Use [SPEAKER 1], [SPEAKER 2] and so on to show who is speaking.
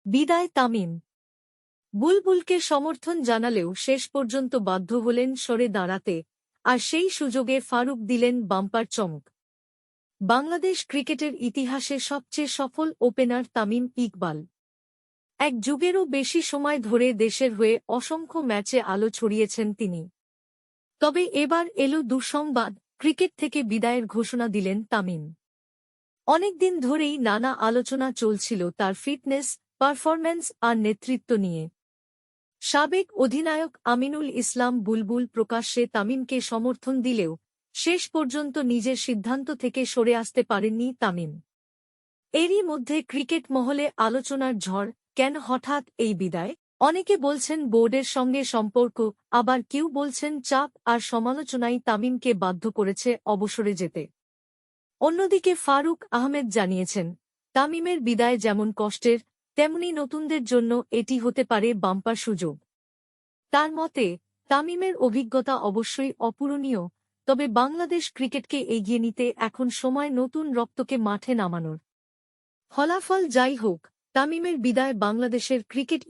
[SPEAKER 1] বিদায় তামিম। বুলবুলকে সমর্থন জানালেও শেষ পর্যন্ত বাধ্য হলেন সরে দাঁড়াতে, আর সেই সুযোগে ফারুক দিলেন বাম্পার চমক। বাংলাদেশ ক্রিকেটের ইতিহাসে সবচেয়ে সফল ওপেনার তামিম ইকবাল। এক যুগেরও বেশি সময় ধরে দেশের হয়ে অসংখ্য ম্যাচে আলো ছড়িয়েছেন তিনি। তবে এবার এলো দুঃসংবাদ, ক্রিকেট থেকে বিদায়ের ঘোষণা দিলেন তামিম। অনেকদিন ধরেই নানা আলোচনা চলছিল তার ফিটনেস, পারফরম্যান্স আর নেতৃত্ব নিয়ে। সাবেক অধিনায়ক আমিনুল ইসলাম বুলবুল প্রকাশ্যে তামিমকে সমর্থন দিলেও শেষ পর্যন্ত নিজের সিদ্ধান্ত থেকে সরে আসতে পারেননি তামিম। এরই মধ্যে ক্রিকেট মহলে আলোচনার ঝড়, কেন হঠাৎ এই বিদায়? অনেকে বলছেন বোর্ডের সঙ্গে সম্পর্ক, আবার কেউ বলছেন চাপ আর সমালোচনাই তামিমকে বাধ্য করেছে অবসরে যেতে। অন্যদিকে ফারুক আহমেদ জানিয়েছেন, তামিমের বিদায় যেমন কষ্টের, তেমনি নতুনদের জন্য এটি হতে পারে বাম্পার সুযোগ। তার মতে, তামিমের অভিজ্ঞতা অবশ্যই অপূরণীয়, তবে বাংলাদেশ ক্রিকেটকে এগিয়ে নিতে এখন সময় নতুন রক্তকে মাঠে নামানোর। ফলাফল যাই হোক, তামিমের বিদায় বাংলাদেশের ক্রিকেট